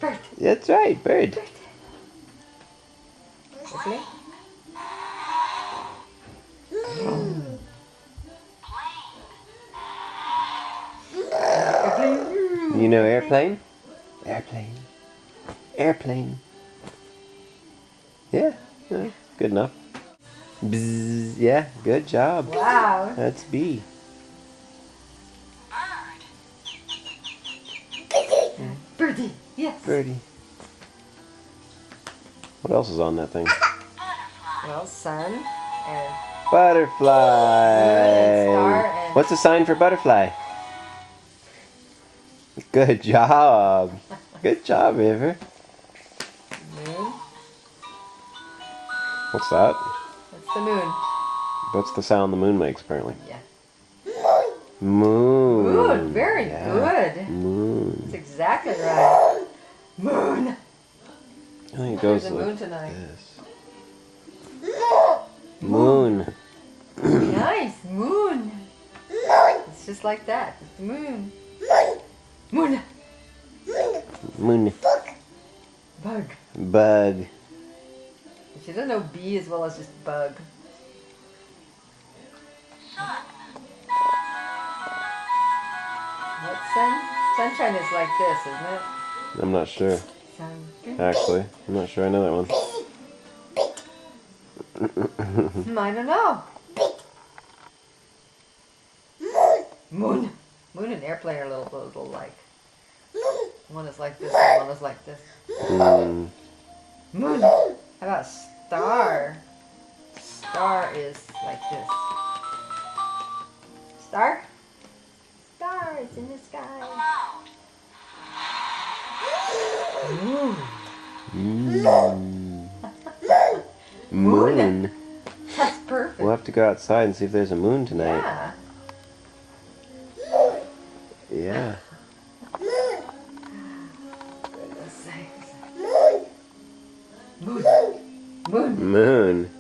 Bird. That's right, bird. Okay. You know airplane? Airplane. Airplane. Yeah, yeah, good enough. Bzz, yeah, good job. Wow. That's B. Birdie. Yes. Birdie. What else is on that thing? Well, sun and Butterfly. star and- What's the sign for butterfly? Good job. Good job, River. moon. What's that? That's the moon. What's the sound the moon makes, apparently? Yeah. Moon. Moon. Very Yeah. good. Moon. That's exactly right. Moon. I think it goes There's a like moon tonight. this. Moon. Nice. Moon. It's just like that. It's the moon. Moon. Moon. Bug. Bug. She doesn't know bee as well as just bug. What sun? Sunshine is like this, isn't it? I'm not sure. Sun. Actually, I'm not sure I know that one. I don't know. Moon. Moon and airplane are a little like. One is like this and one is like this. Mm. Moon. How about star? Star is like this. Star? Star is in the sky. Moon. Mm. Moon. Moon. That's perfect. We'll have to go outside and see if there's a moon tonight. Yeah. Yeah. Goodness sakes. Moon. Moon. Moon.